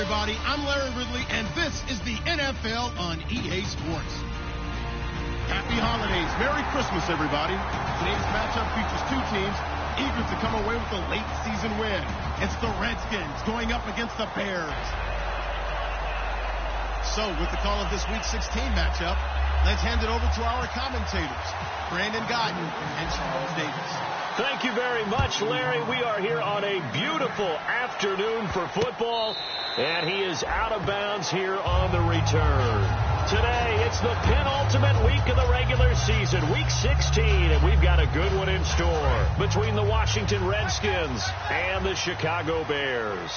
everybody. I'm Larry Ridley, and this is the NFL on EA Sports. Happy holidays. Merry Christmas, everybody. Today's matchup features two teams eager to come away with a late season win. It's the Redskins going up against the Bears. So, with the call of this Week 16 matchup, let's hand it over to our commentators, Brandon Guyton and Charles Davis. Thank you very much, Larry. We are here on a beautiful afternoon for football, and he is out of bounds here on the return. Today, it's the penultimate week of the regular season, Week 16, and we've got a good one in store between the Washington Redskins and the Chicago Bears.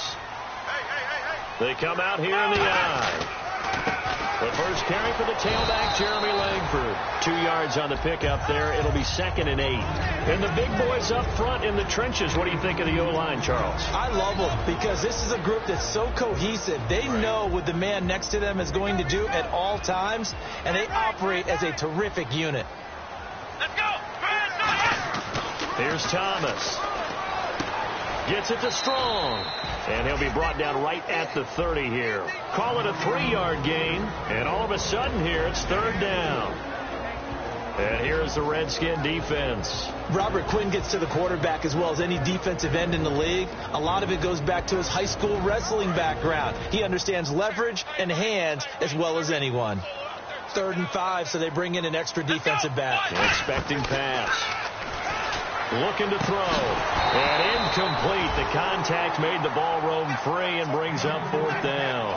They come out here in the eye. The first carry for the tailback, Jeremy Langford. 2 yards on the pickup there. It'll be 2nd and 8. And the big boys up front in the trenches. What do you think of the O-line, Charles? I love them because this is a group that's so cohesive. They know what the man next to them is going to do at all times, and they operate as a terrific unit. Let's go! Here's Thomas. Gets it to Strong. And he'll be brought down right at the 30 here. Call it a 3-yard gain. And all of a sudden here, it's 3rd down. And here's the Redskin defense. Robert Quinn gets to the quarterback as well as any defensive end in the league. A lot of it goes back to his high school wrestling background. He understands leverage and hands as well as anyone. 3rd and 5, so they bring in an extra defensive back. Expecting pass. Looking to throw. And incomplete. The contact made the ball roam free and brings up 4th down.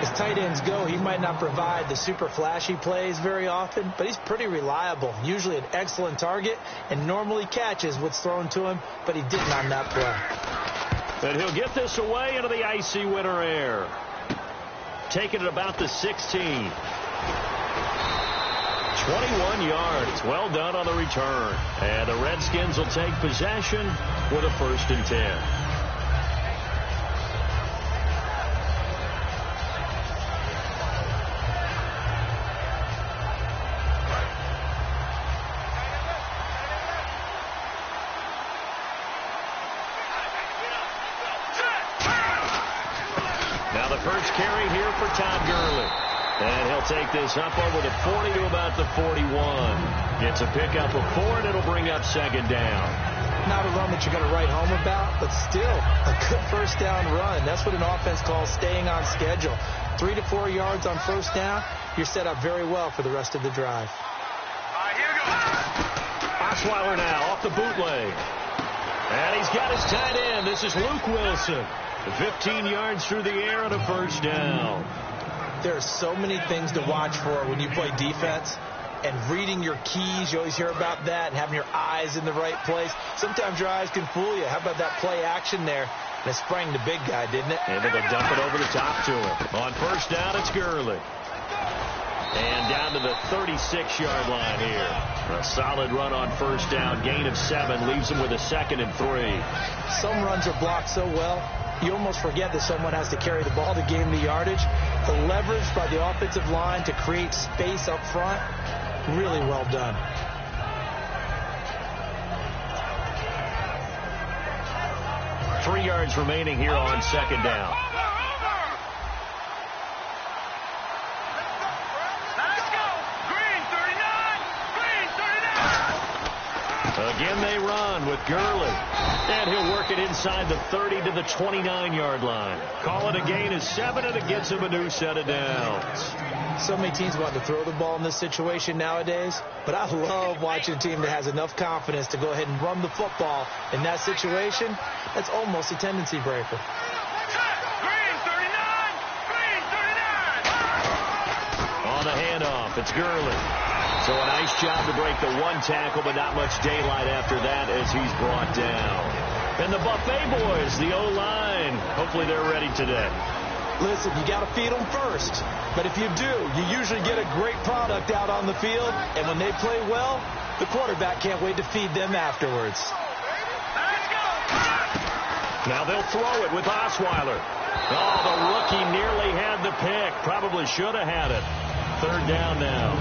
As tight ends go, he might not provide the super flashy plays very often, but he's pretty reliable. Usually an excellent target and normally catches what's thrown to him, but he didn't on that play. And he'll get this away into the icy winter air. Taking it about the 16. 21 yards. Well done on the return. And the Redskins will take possession with a 1st and 10. Now the first carry here for Todd Gurley. And he'll take this up over the 40 to about the 41. Gets a pickup of 4, and it'll bring up 2nd down. Not a run that you're going to write home about, but still a good 1st down run. That's what an offense calls staying on schedule. 3 to 4 yards on 1st down. You're set up very well for the rest of the drive. All right, here we go. Osweiler now off the bootleg. And he's got his tight end. This is Luke Wilson. 15 yards through the air and a 1st down. There are so many things to watch for when you play defense, and reading your keys, you always hear about that, and having your eyes in the right place. Sometimes your eyes can fool you. How about that play action there? And it sprang the big guy, didn't it? Able to dump it over the top to him. On 1st down, it's Gurley. And down to the 36-yard line here. A solid run on 1st down. Gain of 7 leaves him with a 2nd and 3. Some runs are blocked so well, you almost forget that someone has to carry the ball to gain the yardage. The leverage by the offensive line to create space up front, really well done. Three yards remaining here on 2nd down. Again, they run with Gurley. And he'll work it inside the 30 to the 29-yard line. Call it a gain of 7, and it gets him a new set of downs. So many teams want to throw the ball in this situation nowadays, but I love watching a team that has enough confidence to go ahead and run the football. In that situation, that's almost a tendency breaker. On the handoff, it's Gurley. So a nice job to break the 1 tackle, but not much daylight after that as he's brought down. And the Buffet boys, the O-line, hopefully they're ready today. Listen, you got to feed them first. But if you do, you usually get a great product out on the field. And when they play well, the quarterback can't wait to feed them afterwards. Now they'll throw it with Osweiler. Oh, the rookie nearly had the pick. Probably should have had it. 3rd down now.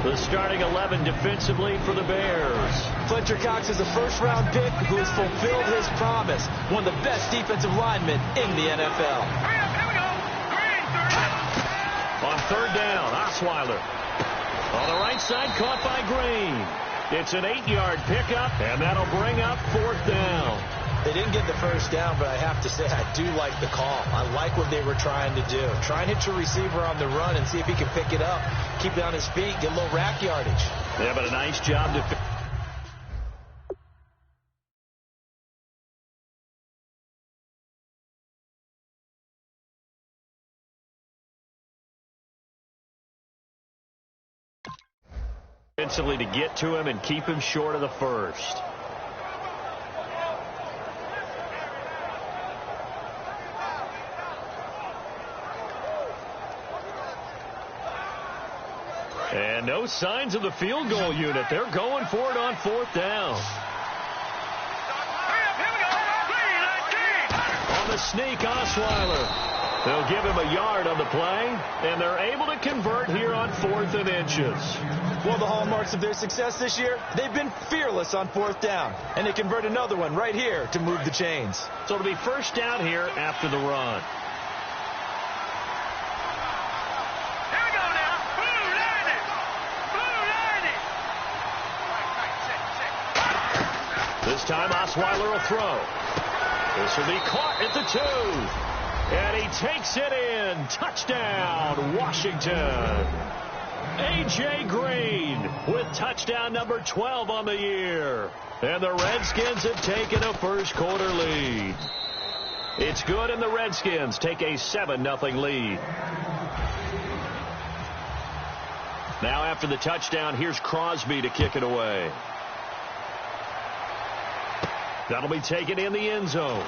The starting 11 defensively for the Bears. Fletcher Cox is a first-round pick who has fulfilled his promise. One of the best defensive linemen in the NFL. On third down, Osweiler. On the right side, caught by Green. It's an 8-yard pickup, and that'll bring up fourth down. They didn't get the first down, but I have to say I do like the call. I like what they were trying to do. Try and hit your receiver on the run and see if he can pick it up. Keep it on his feet, get a little rack yardage. Yeah, but a nice job to... defensively to get to him and keep him short of the first. And no signs of the field goal unit. They're going for it on fourth down. On the sneak, Osweiler. They'll give him a yard on the play, and they're able to convert here on 4th and inches. One of the hallmarks of their success this year, they've been fearless on fourth down, and they convert another one right here to move the chains. So it'll be first down here after the run. This time, Osweiler will throw. This will be caught at the 2. And he takes it in. Touchdown, Washington. A.J. Green with touchdown number 12 on the year. And the Redskins have taken a first-quarter lead. It's good, and the Redskins take a 7-0 lead. Now after the touchdown, here's Crosby to kick it away. That'll be taken in the end zone.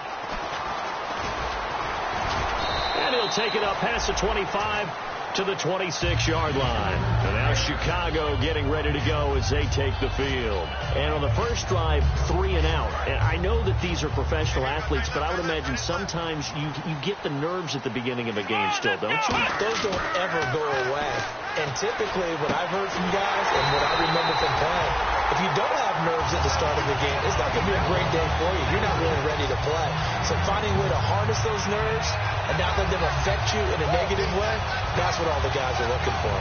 And he'll take it up past the 25 to the 26-yard line. And now Chicago getting ready to go as they take the field. And on the first drive, 3 and out. And I know that these are professional athletes, but I would imagine sometimes you get the nerves at the beginning of a game still, don't you? Those don't ever go away. And typically what I've heard from guys and what I remember from playing, if you don't have nerves at the start of the game, it's not going to be a great day for you. You're not really ready to play. So finding a way to harness those nerves and not let them affect you in a negative way, that's what all the guys are looking for.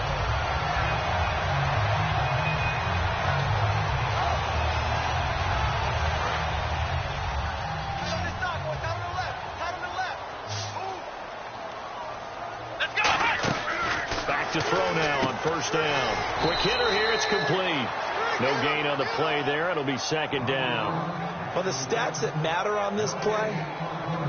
Back to throw now on first down. Quick hitter here, it's complete. No gain on the play there. It'll be second down. Well, the stats that matter on this play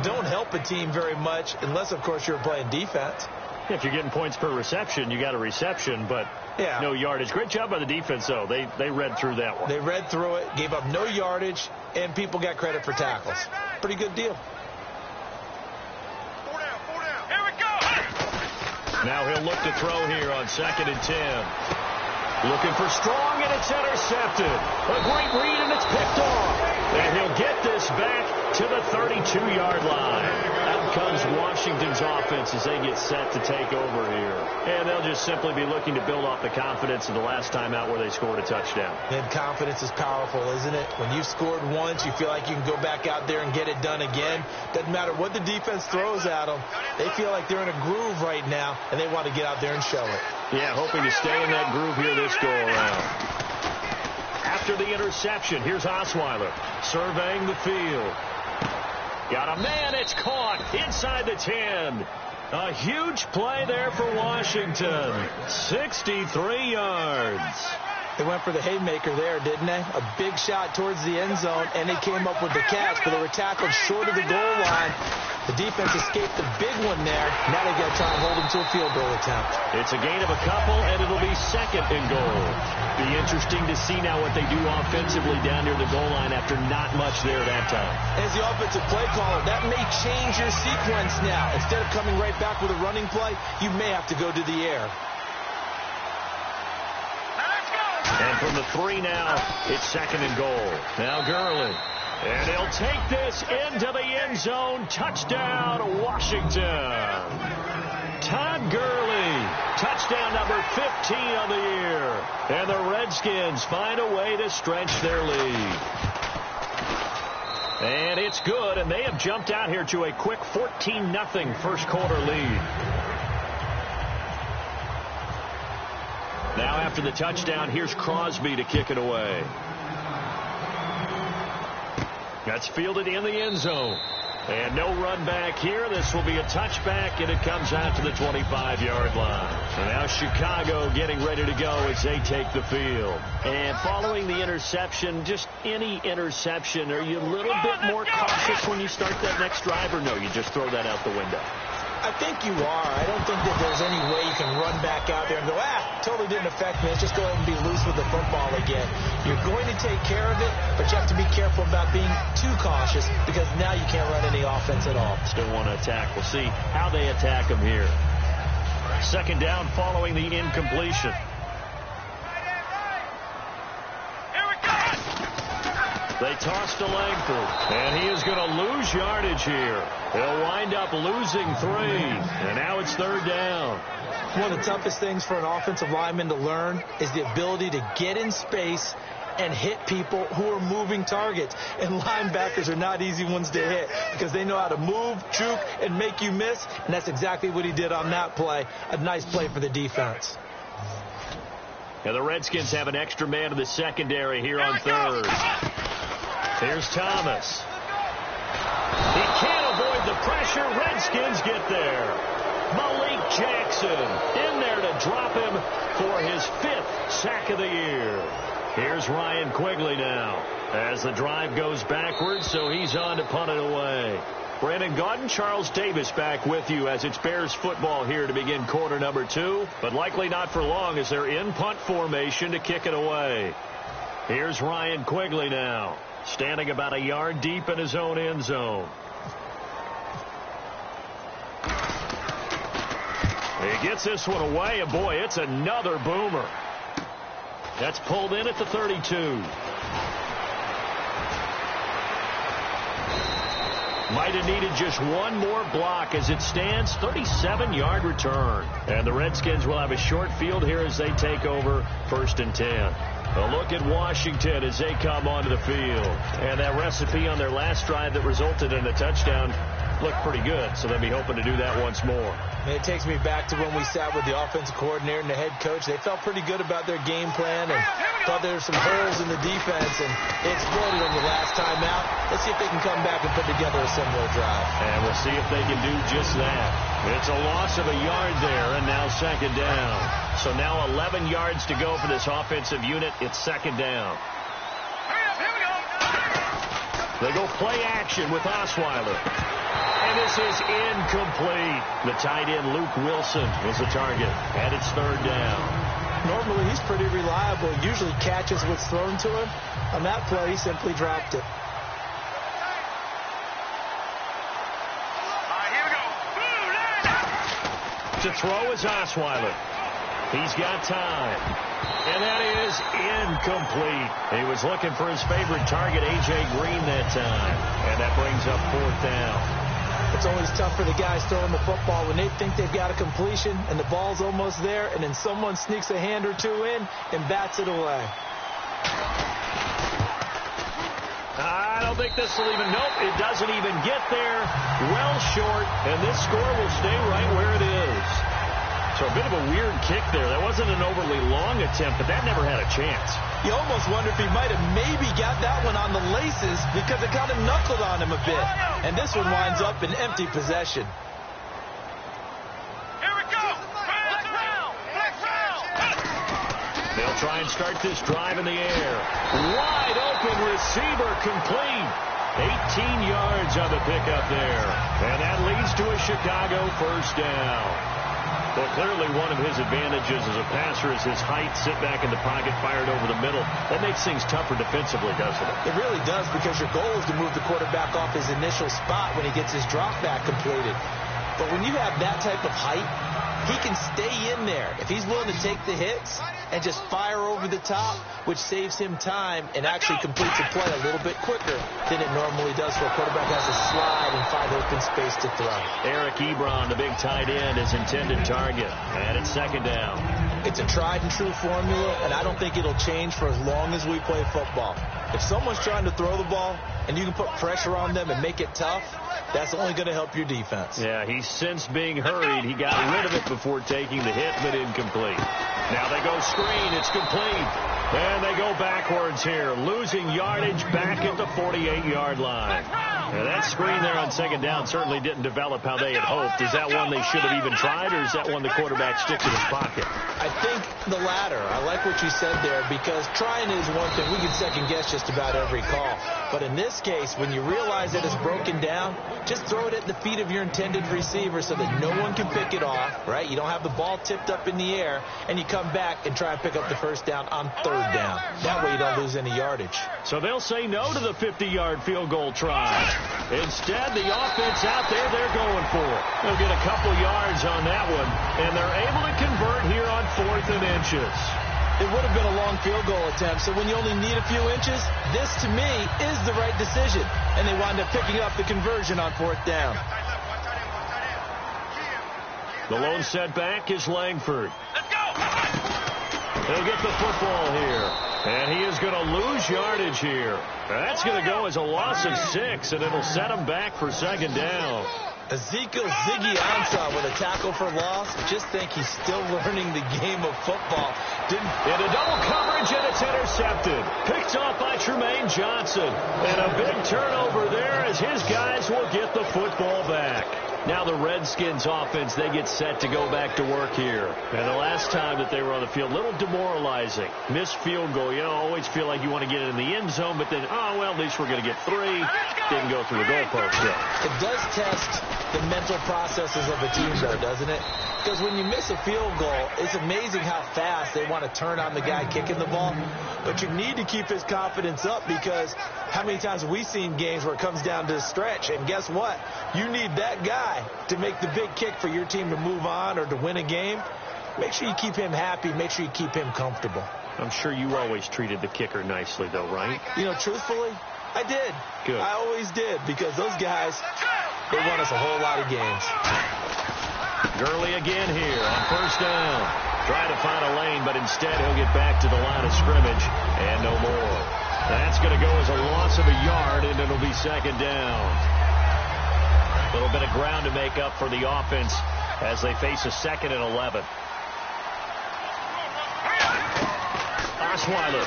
don't help a team very much unless, of course, you're playing defense. If you're getting points per reception, you got a reception, but no yardage. Great job by the defense, though. They read through that one. They read through it, gave up no yardage, and people got credit for tackles. Pretty good deal. Four down. Here we go. Now he'll look to throw here on 2nd and 10. Looking for Strong, and it's intercepted. A great read, and it's picked off. And he'll get this back to the 32-yard line. Out comes Washington's offense as they get set to take over here. And they'll just simply be looking to build off the confidence of the last time out where they scored a touchdown. And confidence is powerful, isn't it? When you've scored once, you feel like you can go back out there and get it done again. Doesn't matter what the defense throws at them. They feel like they're in a groove right now, and they want to get out there and show it. Yeah, hoping to stay in that groove here this go-around. After the interception, here's Osweiler surveying the field. Got a man, it's caught inside the 10. A huge play there for Washington. 63 yards. They went for the haymaker there, didn't they? A big shot towards the end zone, and they came up with the catch, but they were tackled short of the goal line. The defense escaped the big one there. Now they got to try and hold them to a field goal attempt. It's a gain of a couple, and it'll be 2nd and goal. Be interesting to see now what they do offensively down near the goal line after not much there that time. As the offensive play caller, that may change your sequence now. Instead of coming right back with a running play, you may have to go to the air. And from the 3 now, it's 2nd and goal. Now Gurley. And he'll take this into the end zone. Touchdown, Washington. Todd Gurley. Touchdown number 15 on the year. And the Redskins find a way to stretch their lead. And it's good, and they have jumped out here to a quick 14-0 first quarter lead. Now after the touchdown, here's Crosby to kick it away. That's fielded in the end zone. And no run back here. This will be a touchback, and it comes out to the 25-yard line. So now Chicago getting ready to go as they take the field. And following the interception, just any interception, are you a little bit more cautious when you start that next drive, or no, you just throw that out the window? I think you are. I don't think that there's any way you can run back out there and go, totally didn't affect me. Let's just go ahead and be loose with the football again. You're going to take care of it, but you have to be careful about being too cautious because now you can't run any offense at all. Still want to attack. We'll see how they attack them here. Second down following the incompletion. They tossed to Langford, and he is going to lose yardage here. He'll wind up losing 3, and now it's third down. One of the toughest things for an offensive lineman to learn is the ability to get in space and hit people who are moving targets. And linebackers are not easy ones to hit because they know how to move, juke, and make you miss, and that's exactly what he did on that play. A nice play for the defense. And the Redskins have an extra man in the secondary here on third. Here's Thomas. He can't avoid the pressure. Redskins get there. Malik Jackson in there to drop him for his 5th sack of the year. Here's Ryan Quigley now as the drive goes backwards, so he's on to punt it away. Brandon Gaudin, Charles Davis back with you as it's Bears football here to begin quarter number 2, but likely not for long as they're in punt formation to kick it away. Here's Ryan Quigley now, standing about a yard deep in his own end zone. He gets this one away, and boy, it's another boomer. That's pulled in at the 32. Might have needed just one more block as it stands. 37-yard return. And the Redskins will have a short field here as they take over 1st and 10. A look at Washington as they come onto the field. And that recipe on their last drive that resulted in a touchdown looked pretty good, so they'll be hoping to do that once more. And it takes me back to when we sat with the offensive coordinator and the head coach. They felt pretty good about their game plan and thought there were some holes in the defense, and they exploded on the last time out. Let's see if they can come back and put together a similar drive. And we'll see if they can do just that. It's a loss of a yard there, and now second down. So now 11 yards to go for this offensive unit. It's second down. They go play action with Osweiler. And this is incomplete. The tight end, Luke Wilson, was the target. And it's third down. Normally, he's pretty reliable. Usually catches what's thrown to him. On that play, he simply dropped it. Here we go. To throw is Osweiler. He's got time. And that is incomplete. He was looking for his favorite target, A.J. Green, that time. And that brings up 4th down. It's always tough for the guys throwing the football when they think they've got a completion and the ball's almost there, and then someone sneaks a hand or two in and bats it away. I don't think this will even, nope, it doesn't even get there. Well short, and this score will stay right where it is. So a bit of a weird kick there. That wasn't an overly long attempt, but that never had a chance. You almost wonder if he might have maybe got that one on the laces because it kind of knuckled on him a bit. And this one winds up in empty possession. Here we go. Black round. They'll try and start this drive in the air. Wide open receiver complete. 18 yards on the pickup there. And that leads to a Chicago first down. Well, clearly one of his advantages as a passer is his height, sit back in the pocket, fired over the middle. That makes things tougher defensively, doesn't it? It really does, because your goal is to move the quarterback off his initial spot when he gets his drop back completed. But when you have that type of height, he can stay in there if he's willing to take the hits and just fire over the top, which saves him time and actually completes a play a little bit quicker than it normally does for a quarterback has to slide and find open space to throw. Eric Ebron, the big tight end, his intended target. And it's second down. It's a tried and true formula, and I don't think it'll change for as long as we play football. If someone's trying to throw the ball and you can put pressure on them and make it tough, that's only going to help your defense. Yeah, he's since being hurried. He got rid of it before taking the hit, but incomplete. Now they go screen. It's complete. And they go backwards here, losing yardage back at the 48-yard line. Now that screen there on second down certainly didn't develop how they had hoped. Is that one they should have even tried, or is that one the quarterback sticks in his pocket? I think the latter. I like what you said there, because trying is one thing. We can second-guess just about every call. But in this case, when you realize that it's broken down, just throw it at the feet of your intended receiver so that no one can pick it off, right? You don't have the ball tipped up in the air, and you come back and try and pick up the first down on third down. That way you don't lose any yardage. So they'll say no to the 50-yard field goal try. Instead, the offense out there, they're going for it. They'll get a couple yards on that one, and they're able to convert here on 4th and inches. It would have been a long field goal attempt, so when you only need a few inches, this, to me, is the right decision. And they wind up picking up the conversion on 4th down. The lone setback is Langford. Let's go! He'll get the football here. And he is going to lose yardage here. That's going to go as a loss of 6, and it'll set him back for second down. Ezekiel Ziggy Ansah with a tackle for loss. Just think he's still learning the game of football. Into double coverage, and it's intercepted. Picked off by Tremaine Johnson. And a big turnover there as his guys will get the football back. Now the Redskins offense, they get set to go back to work here. And the last time that they were on the field, a little demoralizing. Missed field goal. You know, always feel like you want to get it in the end zone, but then, oh, well, at least we're going to get 3. Didn't go through the goalpost yet. It does test the mental processes of a team, though, doesn't it? Because when you miss a field goal, it's amazing how fast they want to turn on the guy kicking the ball. But you need to keep his confidence up, because how many times have we seen games where it comes down to a stretch? And guess what? You need that guy to make the big kick for your team to move on or to win a game. Make sure you keep him happy. Make sure you keep him comfortable. I'm sure you always treated the kicker nicely, though, right? You know, truthfully, I did. Good. I always did, because those guys, they won us a whole lot of games. Gurley again here on first down. Trying to find a lane, but instead he'll get back to the line of scrimmage and no more. That's going to go as a loss of a yard, and it'll be second down. A little bit of ground to make up for the offense as they face a 2nd and 11. Osweiler.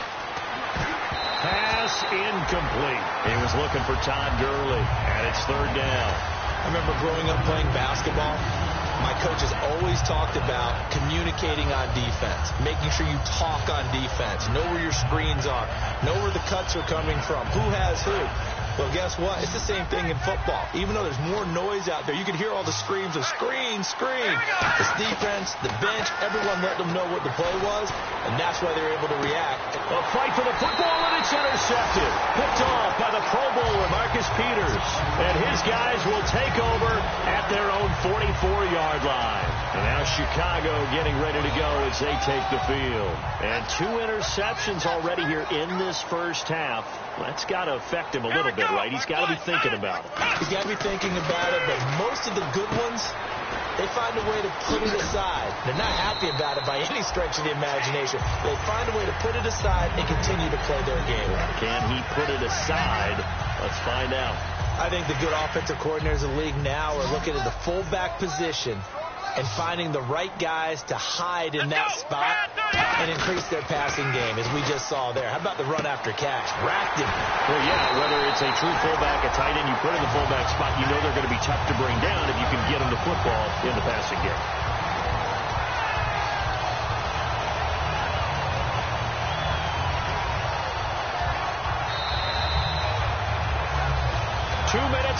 Pass incomplete. He was looking for Todd Gurley, and it's third down. I remember growing up playing basketball. My coaches always talked about communicating on defense, making sure you talk on defense, know where your screens are, know where the cuts are coming from, who has who. Well, guess what? It's the same thing in football. Even though there's more noise out there, you can hear all the screams of screen, screen. This defense, the bench, everyone let them know what the play was, and that's why they're able to react. A fight for the football, and it's intercepted. Picked off by the Pro Bowler, Marcus Peters. And his guys will take over at their own 44-yard line. And now Chicago getting ready to go as they take the field. And 2 interceptions already here in this first half. That's got to affect him a little bit, right? He's got to be thinking about it. He's got to be thinking about it, but most of the good ones, they find a way to put it aside. They're not happy about it by any stretch of the imagination. They find a way to put it aside and continue to play their game. Can he put it aside? Let's find out. I think the good offensive coordinators in the league now are looking at the fullback position and finding the right guys to hide in that spot and increase their passing game, as we just saw there. How about the run after catch? Racked him. Well, yeah, whether it's a true fullback, a tight end, you put in the fullback spot, you know they're going to be tough to bring down if you can get them the football in the passing game.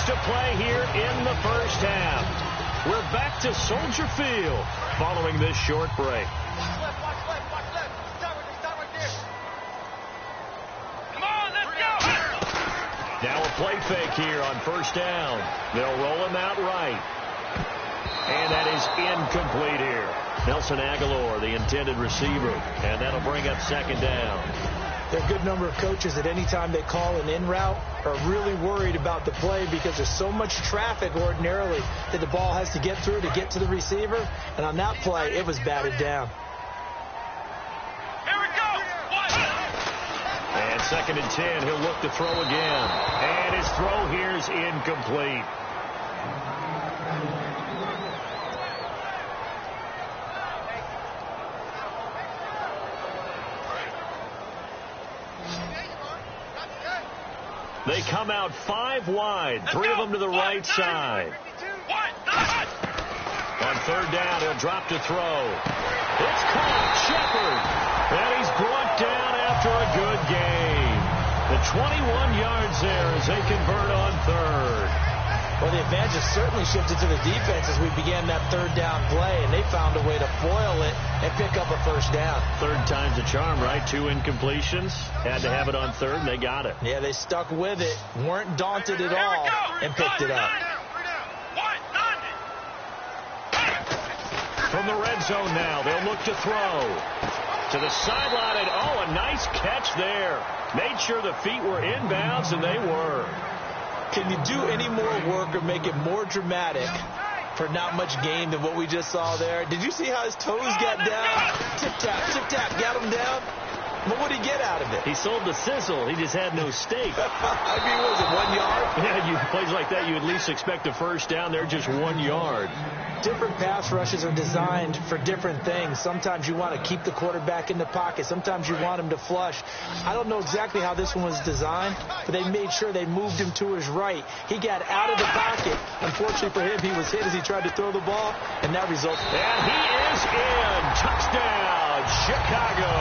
To play here in the first half. We're back to Soldier Field following this short break. Watch left. Start right there. Come on, let's go. Now a play fake here on first down. They'll roll him out right. And that is incomplete here. Nelson Aguilar, the intended receiver. And that'll bring up second down. There are a good number of coaches that any time they call an in route are really worried about the play because there's so much traffic ordinarily that the ball has to get through to get to the receiver. And on that play, it was batted down. Here we go. And second and 10, he'll look to throw again. And his throw here is incomplete. They come out 5 wide, 3 of them to the right side. On third down, he'll drop to throw. It's caught, Shepard. And he's brought down after a good game. The 21 yards there as they convert on third. Well, the advantage certainly shifted to the defense as we began that third down play, and they found a way to foil it and pick up a first down. Third time's a charm, right? 2 incompletions. Had to have it on third, and they got it. Yeah, they stuck with it, weren't daunted at all, and picked it up. From the red zone now, they'll look to throw. To the sideline, and oh, a nice catch there. Made sure the feet were inbounds, and they were. Can you do any more work or make it more dramatic for not much gain than what we just saw there? Did you see how his toes got down? Tip-tap, got him down. But what did he get out of it? He sold the sizzle. He just had no steak. I mean, was it 1 yard? Yeah, plays like that, you at least expect a first down. They're just 1 yard. Different pass rushes are designed for different things. Sometimes you want to keep the quarterback in the pocket. Sometimes you want him to flush. I don't know exactly how this one was designed, but they made sure they moved him to his right. He got out of the pocket. Unfortunately for him, he was hit as he tried to throw the ball, and that resulted. And he is in. Touchdown, Chicago.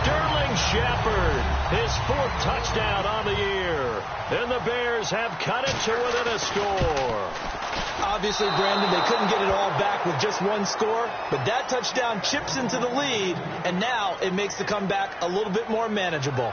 Sterling Shepard, his 4th touchdown on the year. And the Bears have cut it to within a score. Obviously, Brandon, they couldn't get it all back with just 1 score, but that touchdown chips into the lead, and now it makes the comeback a little bit more manageable.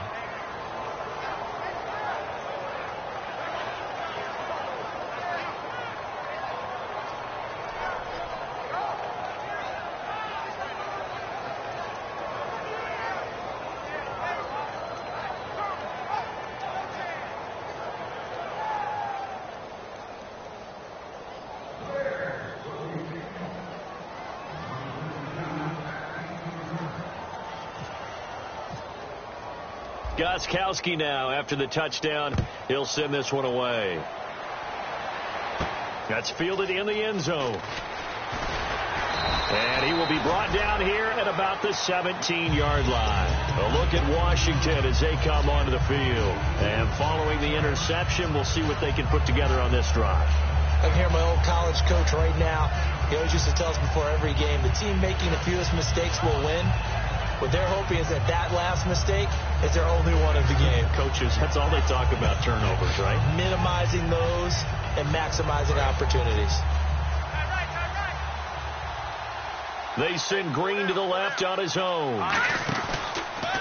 Gostkowski now, after the touchdown, he'll send this one away. That's fielded in the end zone. And he will be brought down here at about the 17-yard line. A look at Washington as they come onto the field. And following the interception, we'll see what they can put together on this drive. I can hear my old college coach right now. He always used to tell us before every game, the team making the fewest mistakes will win. What they're hoping is that last mistake is their only one of the game. Coaches, that's all they talk about, turnovers, right? Minimizing those and maximizing opportunities. They send Green to the left on his own.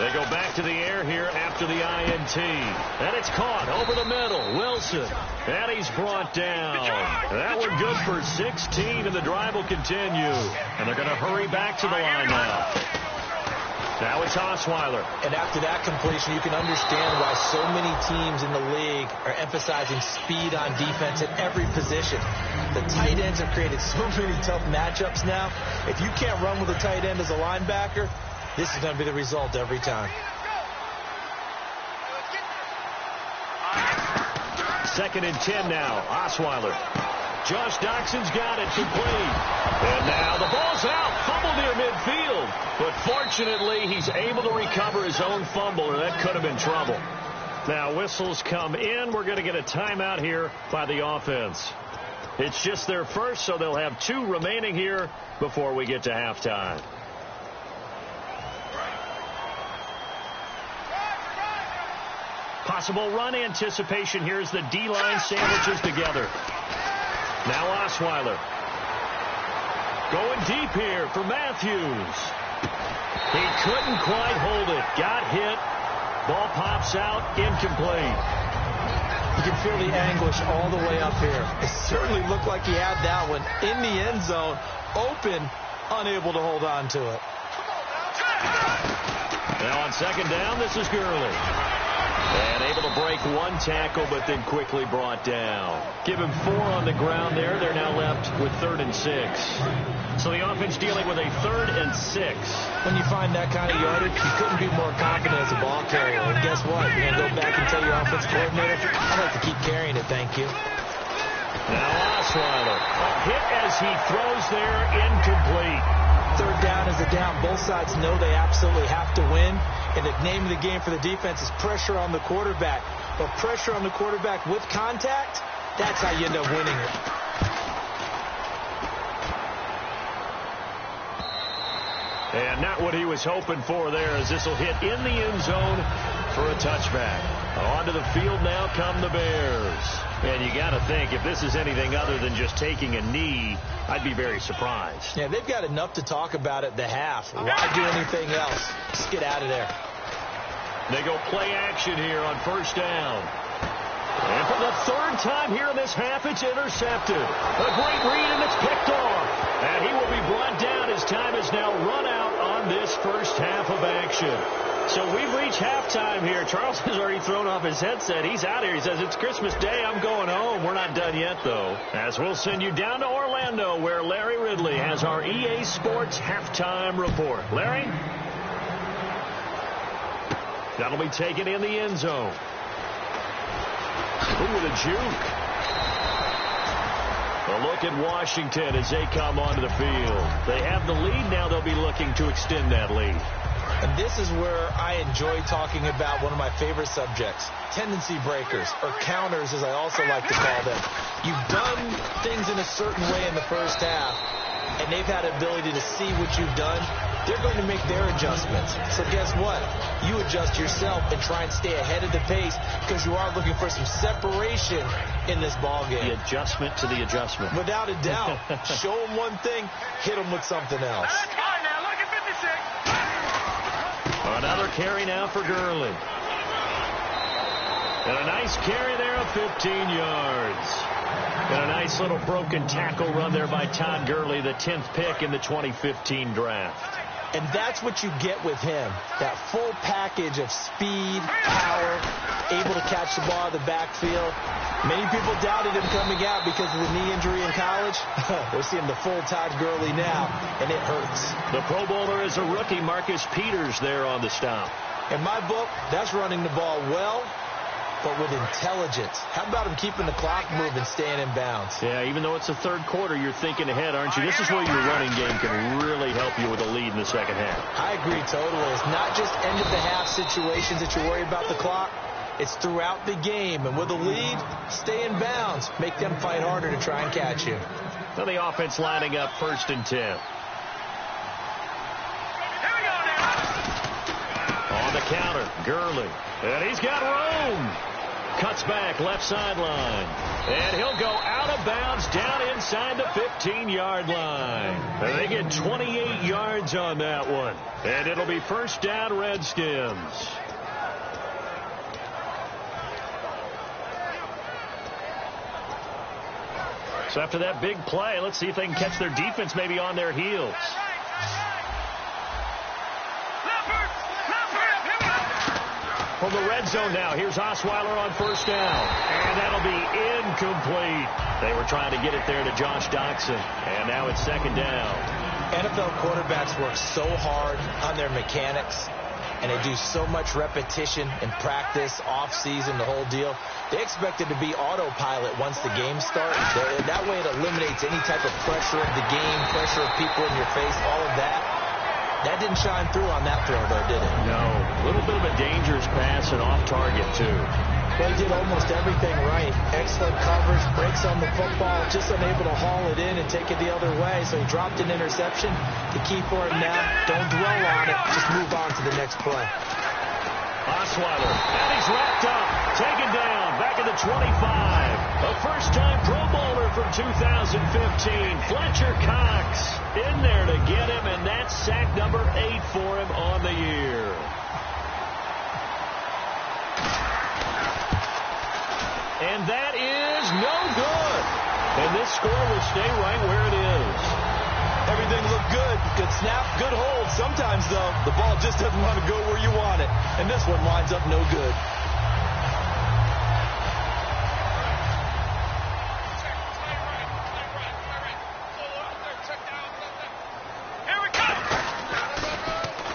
They go back to the air here after the INT. And it's caught over the middle. Wilson. And he's brought down. That one good for 16, and the drive will continue. And they're going to hurry back to the line now. Now it's Osweiler. And after that completion, you can understand why so many teams in the league are emphasizing speed on defense at every position. The tight ends have created so many tough matchups now. If you can't run with a tight end as a linebacker, this is going to be the result every time. Second and 10 now. Osweiler. Josh Doxson's got it, complete. And now the ball's out. Fumble near midfield. But fortunately, he's able to recover his own fumble, or that could have been trouble. Now whistles come in. We're going to get a timeout here by the offense. It's just their first, so they'll have 2 remaining here before we get to halftime. Possible run anticipation. Here's the D-line sandwiches together. Now Osweiler. Going deep here for Matthews. He couldn't quite hold it. Got hit. Ball pops out. Incomplete. You can feel the anguish all the way up here. It certainly looked like he had that one in the end zone, open, unable to hold on to it. Now on second down, this is Gurley. And able to break one tackle, but then quickly brought down. Give him 4 on the ground there. They're now left with 3rd and 6. So the offense dealing with a 3rd and 6. When you find that kind of yardage, you couldn't be more confident as a ball carrier. And guess what? You're going to go back and tell your offense coordinator, I'd like to keep carrying it, thank you. Now Osweiler. Hit as he throws there, incomplete. 3rd down is a down. Both sides know they absolutely have to win. And the name of the game for the defense is pressure on the quarterback. But pressure on the quarterback with contact, that's how you end up winning it. And not what he was hoping for there, as this will hit in the end zone for a touchback. Onto the field now come the Bears. And you got to think, if this is anything other than just taking a knee, I'd be very surprised. Yeah, they've got enough to talk about at the half. Why do anything else? Just get out of there. They go play action here on 1st down. And for the 3rd time here in this half, it's intercepted. A great read, and it's picked off. And he will be brought down. His time is now run out on this first half of action. So we've reached halftime here. Charles has already thrown off his headset. He's out here. He says, it's Christmas Day. I'm going home. We're not done yet, though. As we'll send you down to Orlando, where Larry Ridley has our EA Sports halftime report. Larry? That'll be taken in the end zone. Ooh, with a juke. A look at Washington as they come onto the field. They have the lead. Now they'll be looking to extend that lead. And this is where I enjoy talking about one of my favorite subjects, tendency breakers, or counters, as I also like to call them. You've done things in a certain way in the first half, and they've had the ability to see what you've done. They're going to make their adjustments. So guess what? You adjust yourself and try and stay ahead of the pace, because you are looking for some separation in this ball game. The adjustment to the adjustment. Without a doubt. Show them one thing, hit them with something else. Another carry now for Gurley. And a nice carry there of 15 yards. And a nice little broken tackle run there by Todd Gurley, the 10th pick in the 2015 draft. And that's what you get with him, that full package of speed, power, able to catch the ball in the backfield. Many people doubted him coming out because of the knee injury in college. We're seeing the full Todd Gurley now, and it hurts. The Pro Bowler is a rookie, Marcus Peters, there on the stop. In my book, that's running the ball well, but with intelligence. How about him keeping the clock moving, staying in bounds? Yeah, even though it's the 3rd quarter, you're thinking ahead, aren't you? This is where your running game can really help you with a lead in the second half. I agree totally. It's not just end-of-the-half situations that you worry about the clock. It's throughout the game. And with a lead, stay in bounds. Make them fight harder to try and catch you. So the offense lining up 1st and 10. On the counter, Gurley. And he's got room. Cuts back, left sideline. And he'll go out of bounds down inside the 15-yard line. And they get 28 yards on that one. And it'll be 1st down, Redskins. So after that big play, let's see if they can catch their defense maybe on their heels. From the red zone now, here's Osweiler on 1st down. And that'll be incomplete. They were trying to get it there to Josh Doxson. And now it's 2nd down. NFL quarterbacks work so hard on their mechanics, and they do so much repetition in practice, off-season, the whole deal. They expect it to be autopilot once the game starts. That way it eliminates any type of pressure of the game, pressure of people in your face, all of that. That didn't shine through on that throw, though, did it? No. A little bit of a dangerous pass and off target, too. They did almost everything right. Excellent coverage, breaks on the football, just unable to haul it in and take it the other way. So he dropped an interception. The key for him now, don't dwell on it. Just move on to the next play. Osweiler, and he's wrapped up, taken down, back at the 25. A first-time Pro Bowler from 2015, Fletcher Cox, in there to get him, and that's sack number 8 for him on the year. And that is no good. And this score will stay right where it is. Everything looked good. Good snap, good hold. Sometimes, though, the ball just doesn't want to go where you want it. And this one winds up no good.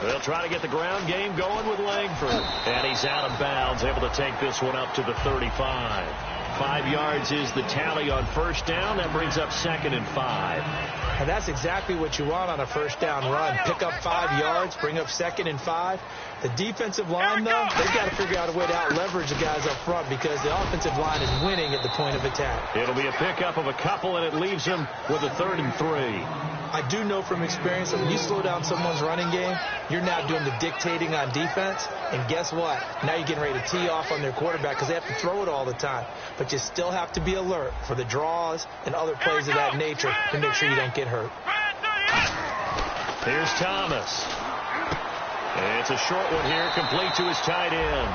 They'll try to get the ground game going with Langford. And he's out of bounds, able to take this one up to the 35. 5 yards is the tally on first down. That brings up 2nd and 5. And that's exactly what you want on a first down run. Pick up 5 yards, bring up 2nd and 5. The defensive line, though, they've got to figure out a way to out-leverage the guys up front because the offensive line is winning at the point of attack. It'll be a pickup of a couple, and it leaves them with a 3rd and 3. I do know from experience that when you slow down someone's running game, you're now doing the dictating on defense. And guess what? Now you're getting ready to tee off on their quarterback because they have to throw it all the time. But you still have to be alert for the draws and other plays of that nature to make sure you don't get hurt. Here's Thomas. It's a short one here, complete to his tight end.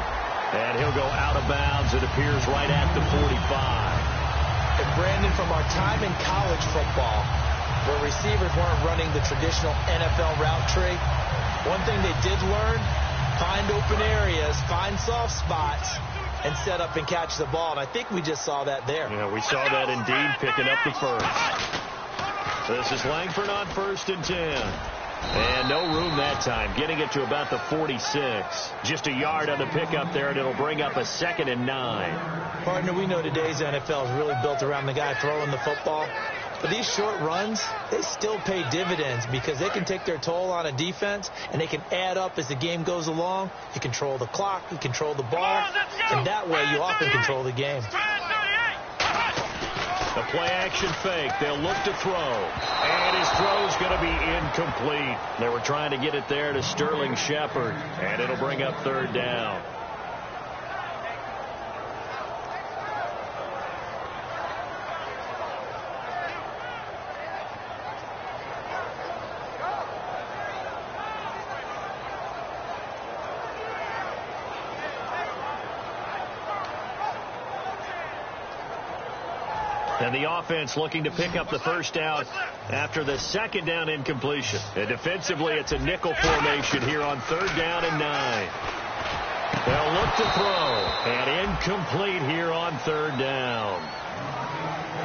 And he'll go out of bounds. It appears right at the 45. And Brandon, from our time in college football, where receivers weren't running the traditional NFL route tree, one thing they did learn, find open areas, find soft spots, and set up and catch the ball. And I think we just saw that there. Yeah, we saw that indeed, picking up the first. This is Langford on 1st and 10. And no room that time, getting it to about the 46. Just a yard on the pickup there, and it'll bring up a 2nd and 9. Partner, we know today's NFL is really built around the guy throwing the football. But these short runs, they still pay dividends because they can take their toll on a defense, and they can add up as the game goes along. You control the clock, you control the ball, and that way you often control the game. The play-action fake. They'll look to throw. And his throw's going to be incomplete. They were trying to get it there to Sterling Shepard, and it'll bring up 3rd down. And the offense looking to pick up the first down after the 2nd down incompletion. And defensively, it's a nickel formation here on 3rd down and 9. They'll look to throw. And incomplete here on 3rd down.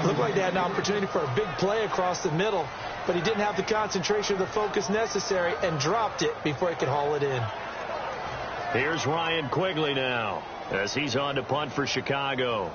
Looked like they had an opportunity for a big play across the middle, but he didn't have the concentration or the focus necessary and dropped it before he could haul it in. Here's Ryan Quigley now as he's on to punt for Chicago.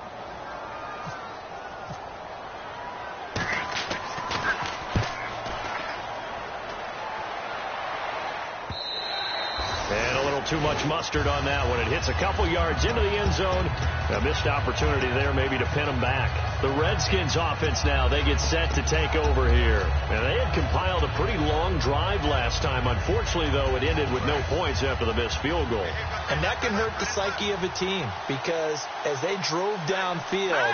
Too much mustard on that one. It hits a couple yards into the end zone. A missed opportunity there maybe to pin them back. The Redskins offense now, they get set to take over here. And they had compiled a pretty long drive last time. Unfortunately, though, it ended with no points after the missed field goal. And that can hurt the psyche of a team because as they drove downfield,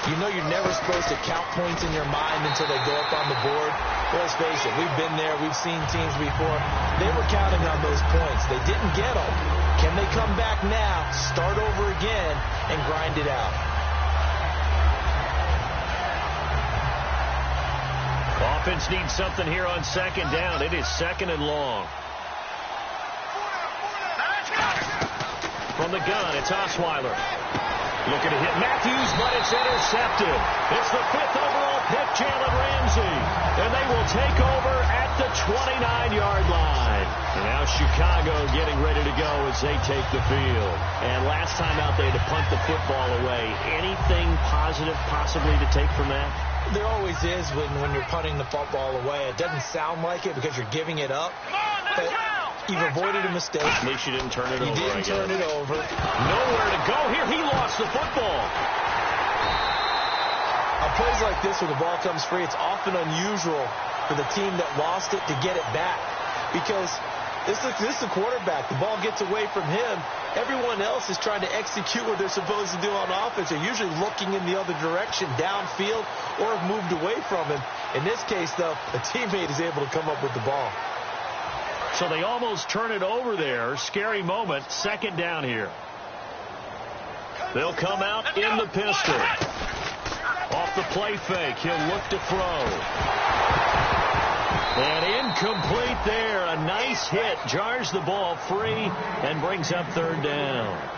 you know you're never supposed to count points in your mind until they go up on the board. Let's face it, we've been there, we've seen teams before. They were counting on those points. They didn't get them. Can they come back now, start over again, and grind it out? Offense needs something here on 2nd down. It is 2nd and long. From the gun, it's Osweiler. Looking to hit Matthews, but it's intercepted. It's the 5th overall pick, Jalen Ramsey. And they will take over at the 29-yard line. And now Chicago getting ready to go as they take the field. And last time out they had to punt the football away. Anything positive possibly to take from that? There always is when you're punting the football away. It doesn't sound like it because you're giving it up. But you've avoided a mistake. At least you didn't turn it over. You didn't turn it over. Nowhere to go here. He lost the football. On plays like this where the ball comes free, it's often unusual for the team that lost it to get it back. Because this is the quarterback. The ball gets away from him. Everyone else is trying to execute what they're supposed to do on offense. They're usually looking in the other direction, downfield, or have moved away from him. In this case, though, a teammate is able to come up with the ball. So they almost turn it over there. Scary moment. 2nd down here. They'll come out in the pistol. Off the play fake, he'll look to throw. And incomplete there. A nice hit. Jars the ball free and brings up third down.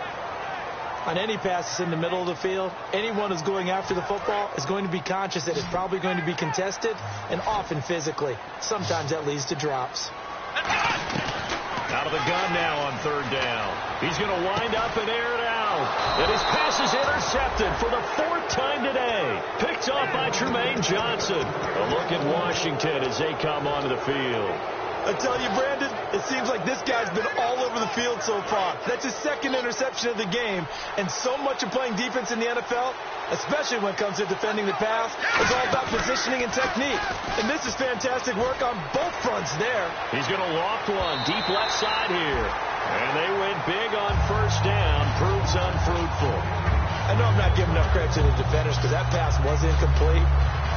On any passes in the middle of the field, anyone who's going after the football is going to be conscious that it's probably going to be contested, and often physically. Sometimes that leads to drops. Out of the gun now on third down. He's going to wind up and air it out. And his pass is intercepted for the 4th time today. Picked off by Tremaine Johnson. A look at Washington as they come onto the field. I tell you, Brandon, it seems like this guy's been all over the field so far. That's his 2nd interception of the game. And so much of playing defense in the NFL, especially when it comes to defending the pass, is all about positioning and technique. And this is fantastic work on both fronts there. He's going to loft one deep left side here. And they went big on first down. Proves unfruitful. I know I'm not giving enough credit to the defenders because that pass was incomplete.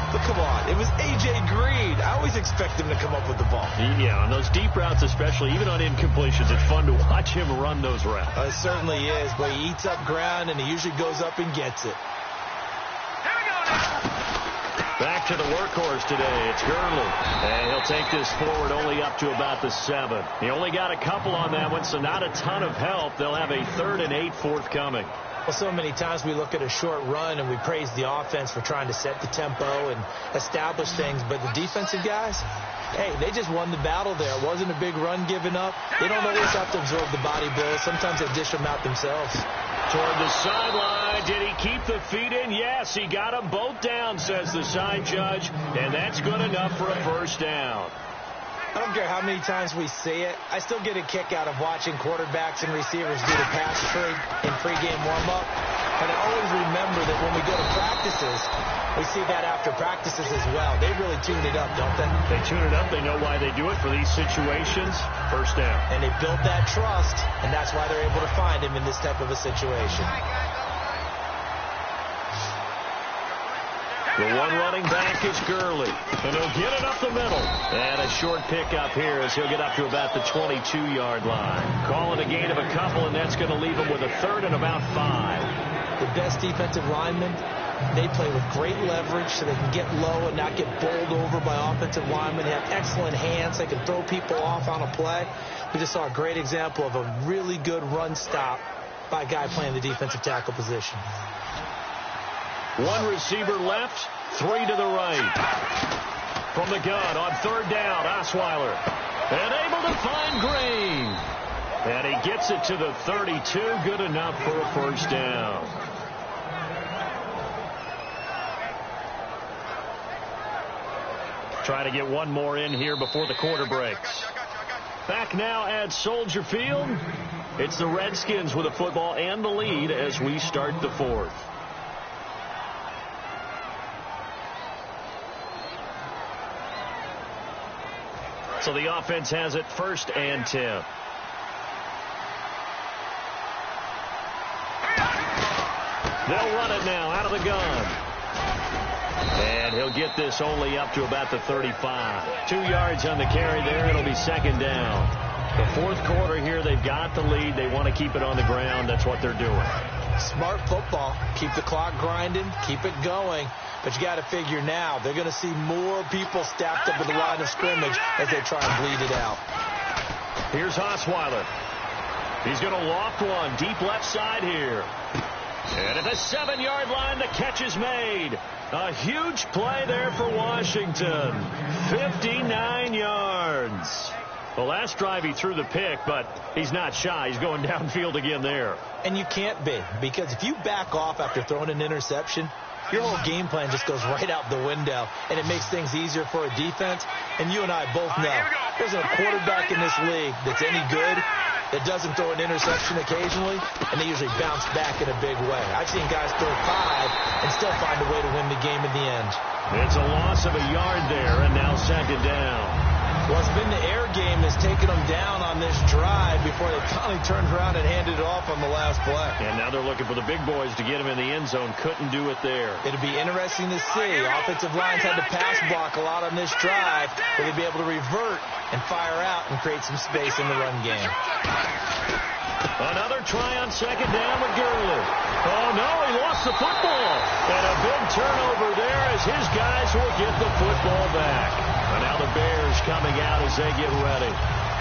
But come on, it was A.J. Green. I always expect him to come up with the ball. Yeah, on those deep routes especially, even on incompletions, it's fun to watch him run those routes. It certainly is, but he eats up ground and he usually goes up and gets it. Back to the workhorse today. It's Gurley. And he'll take this forward only up to about the 7. He only got a couple on that one, so not a ton of help. They'll have a 3rd and 8 forthcoming. Well, so many times we look at a short run and we praise the offense for trying to set the tempo and establish things. But the defensive guys, hey, they just won the battle there. It wasn't a big run given up. They don't always have to absorb the body blows. Sometimes they dish them out themselves. Toward the sideline. Did he keep the feet in? Yes, he got them both down, says the side judge. And that's good enough for a first down. I don't care how many times we see it. I still get a kick out of watching quarterbacks and receivers do the pass tree in pregame warm-up. And I always remember that when we go to practices, we see that after practices as well. They really tune it up, don't they? They tune it up. They know why they do it for these situations. First down. And they build that trust, and that's why they're able to find him in this type of a situation. The one running back is Gurley. And he'll get it up the middle. And a short pickup here as he'll get up to about the 22-yard line. Calling a gain of a couple, and that's going to leave him with a 3rd and about 5. The best defensive linemen, they play with great leverage so they can get low and not get bowled over by offensive linemen. They have excellent hands. They can throw people off on a play. We just saw a great example of a really good run stop by a guy playing the defensive tackle position. One receiver left, 3 to the right. From the gun on third down, Osweiler. And able to find Green. And he gets it to the 32. Good enough for a first down. Try to get one more in here before the quarter breaks. Back now at Soldier Field. It's the Redskins with the football and the lead as we start the 4th. So the offense has it 1st and 10. They'll run it now out of the gun. And he'll get this only up to about the 35. 2 yards on the carry there. It'll be 2nd down. The 4th quarter here, they've got the lead. They want to keep it on the ground. That's what they're doing. Smart football. Keep the clock grinding. Keep it going. But you got to figure now, they're going to see more people stacked up at the line of scrimmage as they try and bleed it out. Here's Osweiler. He's going to loft one deep left side here. And at the 7-yard line, the catch is made. A huge play there for Washington. 59 yards. The last drive he threw the pick, but he's not shy. He's going downfield again there. And you can't be, because if you back off after throwing an interception, your whole game plan just goes right out the window, and it makes things easier for a defense. And you and I both know there's a quarterback in this league that's any good that doesn't throw an interception occasionally, and they usually bounce back in a big way. I've seen guys throw 5 and still find a way to win the game in the end. It's a loss of a yard there, and now 2nd down. Well, it's been the air game that's taken them down on this drive before they finally turned around and handed it off on the last play. And now they're looking for the big boys to get him in the end zone. Couldn't do it there. It'll be interesting to see. Offensive lines had to pass block a lot on this drive. Will they be able to revert and fire out and create some space in the run game. Another try on second down with Gurley. Oh, no, he lost the football. And a big turnover there as his guys will get the football back. And now the Bears coming out as they get ready.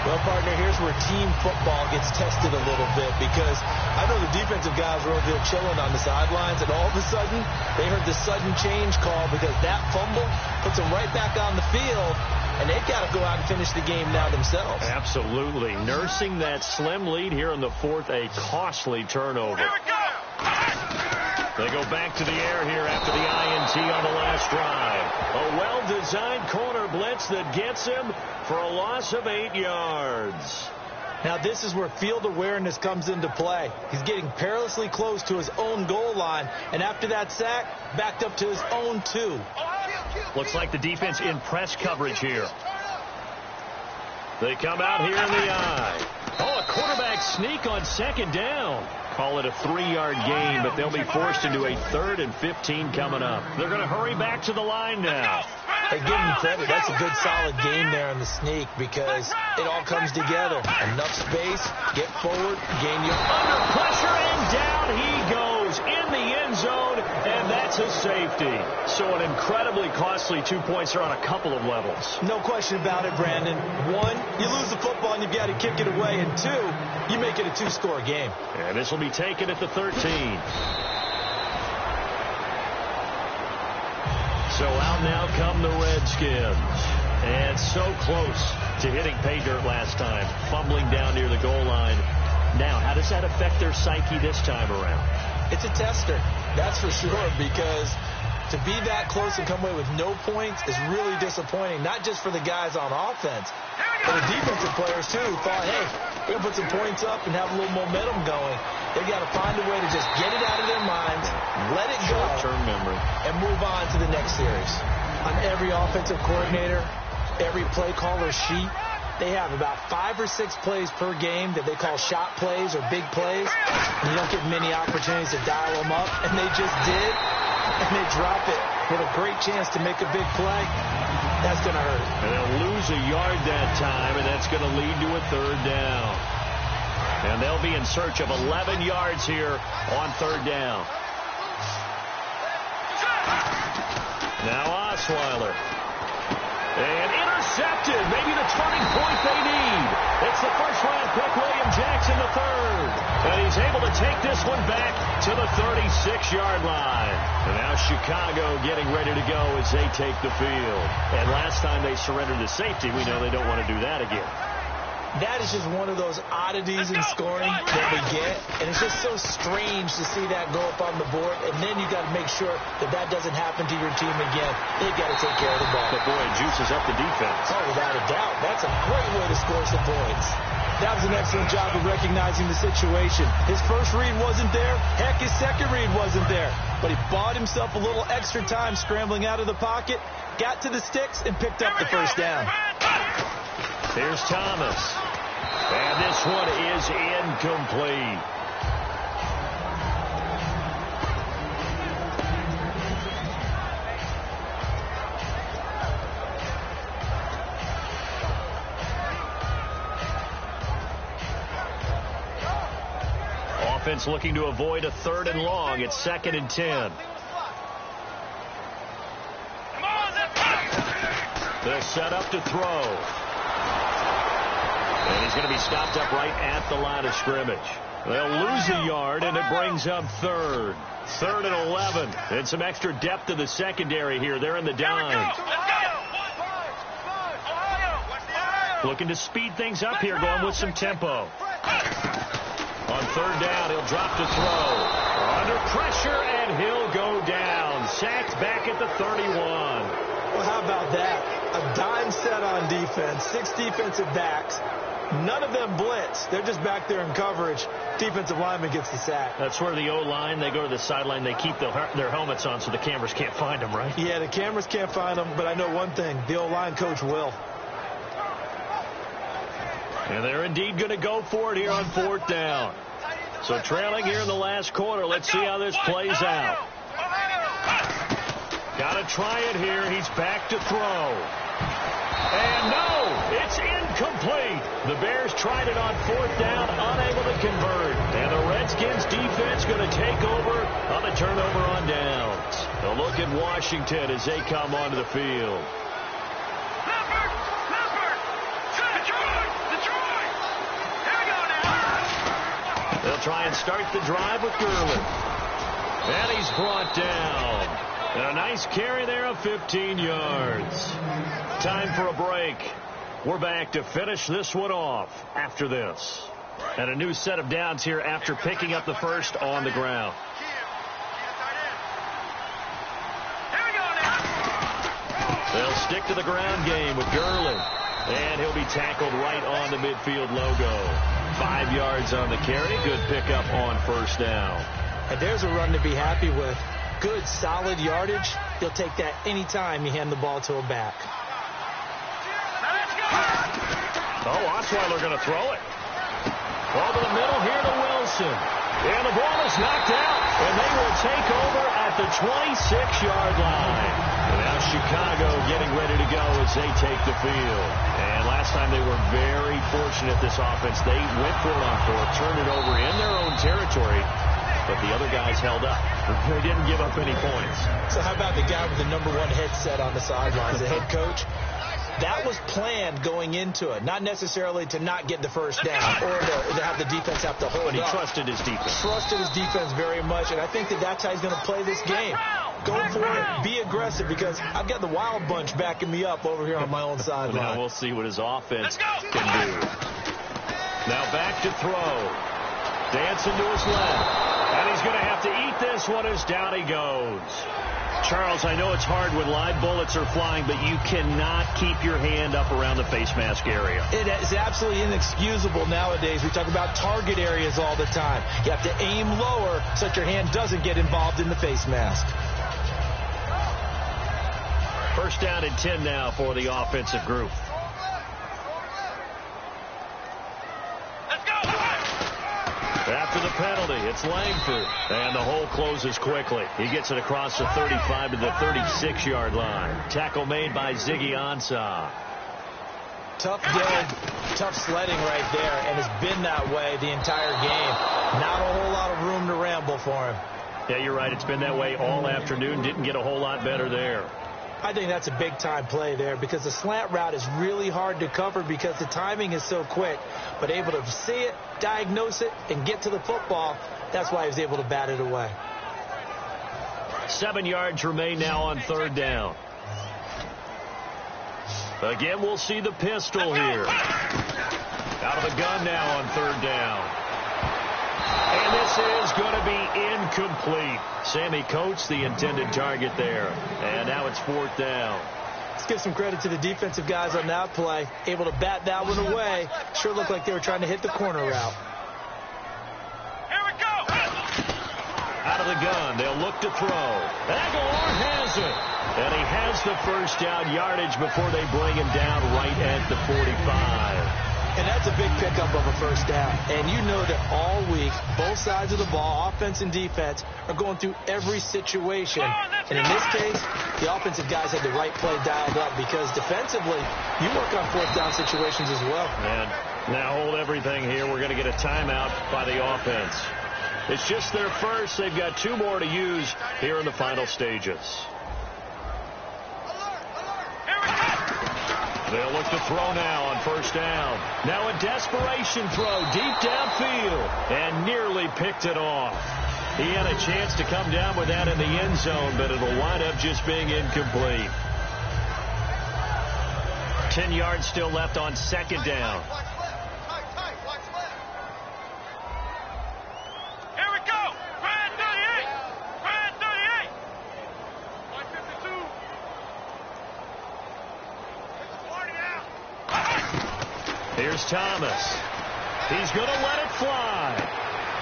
Well, partner, here's where team football gets tested a little bit, because I know the defensive guys were over there chilling on the sidelines, and all of a sudden they heard the sudden change call because that fumble puts them right back on the field, and they've got to go out and finish the game now themselves. Absolutely. Nursing that slim lead here in the fourth, a costly turnover. They go back to the air here after the INT on the last drive. A well-designed corner blitz that gets him for a loss of 8 yards. Now this is where field awareness comes into play. He's getting perilously close to his own goal line, and after that sack, backed up to his own 2. Looks like the defense in press coverage here. They come out here in the eye. Oh, a quarterback sneak on second down. Call it a 3-yard gain, but they'll be forced into a 3rd and 15 coming up. They're going to hurry back to the line now. Hey, give him credit. That's a good, solid game there on the sneak, because it all comes together. Enough space, get forward, gain your... Under pressure, and down he goes in the end zone, and that's a safety. So an incredibly costly 2 points are on a couple of levels. No question about it, Brandon. 1, you lose the football and you've got to kick it away, and 2, you make it a 2-score game. And this will be taken at the 13. So out now come the Redskins. And so close to hitting pay dirt last time. Fumbling down near the goal line. Now, how does that affect their psyche this time around? It's a tester, that's for sure, because to be that close and come away with no points is really disappointing, not just for the guys on offense, but the defensive players, too, who thought, hey, we're going to put some points up and have a little momentum going. They've got to find a way to just get it out of their minds, let it go, short-term memory, and move on to the next series. On every offensive coordinator, every play caller sheet, they have about 5 or 6 plays per game that they call shot plays or big plays. And you don't get many opportunities to dial them up, and they just did, and they drop it with a great chance to make a big play. That's going to hurt. And they'll lose a yard that time, and that's going to lead to a 3rd down. And they'll be in search of 11 yards here on 3rd down. Now Osweiler. And intercepted. Maybe the turning point they need. It's the first-round pick, William Jackson, the 3rd. And he's able to take this one back to the 36-yard line. And now Chicago getting ready to go as they take the field. And last time they surrendered to safety, we know they don't want to do that again. That is just one of those oddities in scoring that we get, and it's just so strange to see that go up on the board, and then you got to make sure that that doesn't happen to your team again. They've got to take care of the ball. But boy, it juices up the defense. Oh, without a doubt. That's a great way to score some points. That was an excellent job of recognizing the situation. His first read wasn't there. Heck, his second read wasn't there. But he bought himself a little extra time scrambling out of the pocket, got to the sticks, and picked up the first down. Here's Thomas. And this one is incomplete. Offense looking to avoid a 3rd and long. It's 2nd and 10. They'll set up to throw. And he's going to be stopped up right at the line of scrimmage. They'll lose a yard, and it brings up 3rd. 3rd and 11. And some extra depth to the secondary here. They're in the dime. Looking to speed things up here, going with some tempo. On 3rd down, he'll drop to throw. Under pressure, and he'll go down. Sacked back at the 31. Well, how about that? A dime set on defense, 6 defensive backs. None of them blitz. They're just back there in coverage. Defensive lineman gets the sack. That's where the O-line, they go to the sideline, they keep their helmets on so the cameras can't find them, right? Yeah, the cameras can't find them, but I know one thing. The O-line coach will. And they're indeed going to go for it here on 4th down. So trailing here in the last quarter. Let's see how this plays out. Got to try it here. He's back to throw. And no, it's in incomplete. The Bears tried it on 4th down, unable to convert. And the Redskins defense going to take over on the turnover on downs. A look at Washington as they come onto the field. They'll try and start the drive with Gurley. And he's brought down. And a nice carry there of 15 yards. Time for a break. We're back to finish this one off after this. And a new set of downs here after picking up the first on the ground. They'll stick to the ground game with Gurley. And he'll be tackled right on the midfield logo. 5 yards on the carry. Good pickup on 1st down. And there's a run to be happy with. Good, solid yardage. You'll take that anytime you hand the ball to a back. Oh, Osweiler going to throw it. Over the middle here to Wilson. And the ball is knocked out. And they will take over at the 26-yard line. And now Chicago getting ready to go as they take the field. And last time they were very fortunate, this offense. They went for it on 4th, turned it over in their own territory. But the other guys held up. They didn't give up any points. So how about the guy with the #1 headset on the sidelines, the head coach? That was planned going into it. Not necessarily to not get the first down or to have the defense have to hold But he up. trusted his defense. Trusted his defense very much, and I think that's how he's going to play this game. Go for it. Be aggressive, because I've got the wild bunch backing me up over here on my own sideline. Now we'll see what his offense can do. Now back to throw. Dancing to his left. And he's going to have to eat this one as down he goes. Charles, I know it's hard when live bullets are flying, but you cannot keep your hand up around the face mask area. It is absolutely inexcusable nowadays. We talk about target areas all the time. You have to aim lower so that your hand doesn't get involved in the face mask. 1st down and 10 now for the offensive group. After the penalty, it's Langford. And the hole closes quickly. He gets it across the 35 to the 36-yard line. Tackle made by Ziggy Ansah. Tough day, tough sledding right there, and it's been that way the entire game. Not a whole lot of room to ramble for him. Yeah, you're right. It's been that way all afternoon. Didn't get a whole lot better there. I think that's a big-time play there, because the slant route is really hard to cover because the timing is so quick. But able to see it, diagnose it, and get to the football, that's why he was able to bat it away. 7 yards remain now on 3rd down. Again, we'll see the pistol here. Out of the gun now on 3rd down. And this is going to be incomplete. Sammy Coates, the intended target there. And now it's 4th down. Let's give some credit to the defensive guys on that play. Able to bat that one away. Sure looked like they were trying to hit the corner route. Here we go. Out of the gun, they'll look to throw. Aguilar has it. And he has the 1st down yardage before they bring him down right at the 45. And that's a big pickup of a 1st down. And you know that all week, both sides of the ball, offense and defense, are going through every situation. And in this case, the offensive guys had the right play dialed up, because defensively, you work on 4th down situations as well. And now hold everything here. We're going to get a timeout by the offense. It's just their first. They've got 2 more to use here in the final stages. They'll look to throw now on 1st down. Now a desperation throw deep downfield, and nearly picked it off. He had a chance to come down with that in the end zone, but it'll wind up just being incomplete. 10 yards still left on 2nd down. Here we go. Grand 38. Grand 38. 152. Here's Thomas. He's going to let it fly.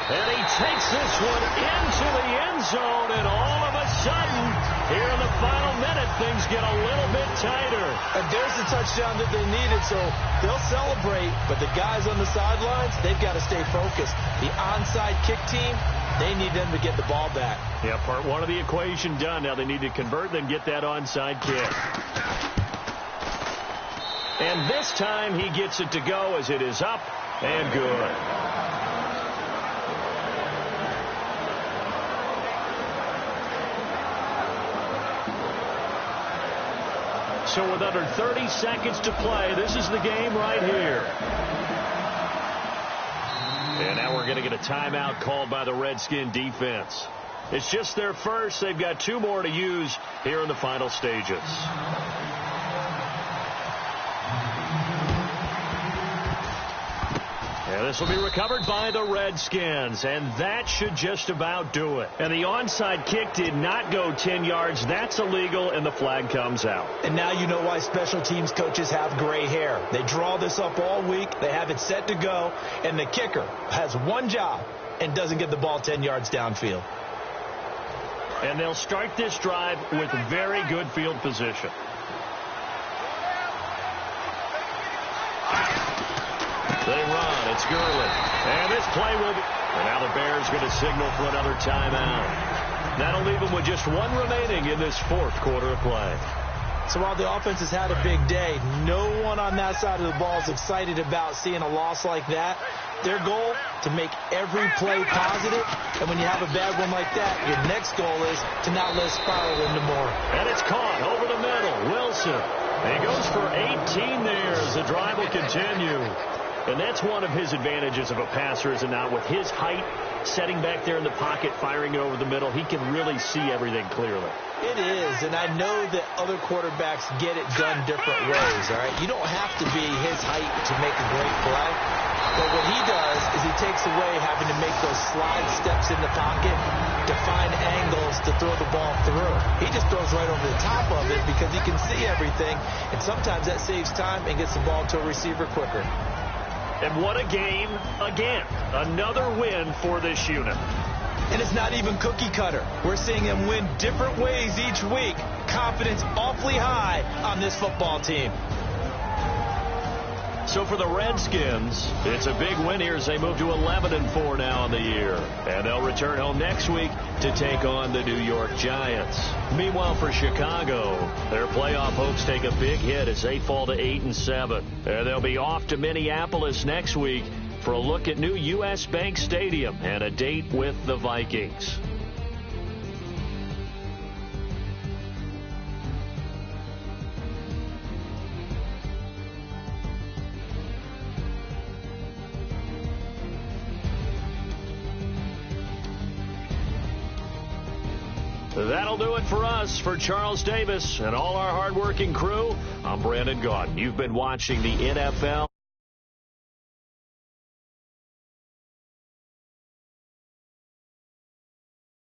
And he takes this one into the end zone, and all of a sudden, here in the final minute, things get a little bit tighter. And there's the touchdown that they needed, so they'll celebrate. But the guys on the sidelines, they've got to stay focused. The onside kick team, they need them to get the ball back. Yeah, part 1 of the equation done. Now they need to convert and get that onside kick. And this time he gets it to go as it is up and good. So with under 30 seconds to play, this is the game right here. And now we're going to get a timeout called by the Redskin defense. It's just their first. They've got 2 more to use here in the final stages. And this will be recovered by the Redskins, and that should just about do it. And the onside kick did not go 10 yards. That's illegal, and the flag comes out. And now you know why special teams coaches have gray hair. They draw this up all week. They have it set to go, and the kicker has one job and doesn't get the ball 10 yards downfield. And they'll start this drive with very good field position. They run. It's Gurley. And this play will be... And now the Bears going to signal for another timeout. That'll leave them with just 1 remaining in this 4th quarter of play. So while the offense has had a big day, no one on that side of the ball is excited about seeing a loss like that. Their goal, to make every play positive. And when you have a bad one like that, your next goal is to not let it spiral into more. And it's caught over the middle. Wilson. He goes for 18 there as the drive will continue. And that's one of his advantages of a passer, is it not? With his height, setting back there in the pocket, firing over the middle, he can really see everything clearly. It is, and I know that other quarterbacks get it done different ways, all right? You don't have to be his height to make a great play. But what he does is he takes away having to make those slide steps in the pocket to find angles to throw the ball through. He just throws right over the top of it because he can see everything, and sometimes that saves time and gets the ball to a receiver quicker. And what a game again. Another win for this unit. And it's not even cookie cutter. We're seeing them win different ways each week. Confidence awfully high on this football team. So for the Redskins, it's a big win here as they move to 11-4 now on the year. And they'll return home next week to take on the New York Giants. Meanwhile, for Chicago, their playoff hopes take a big hit as they fall to 8-7. And they'll be off to Minneapolis next week for a look at new U.S. Bank Stadium and a date with the Vikings. That'll do it for us. For Charles Davis and all our hardworking crew, I'm Brandon Gaudin. You've been watching the NFL.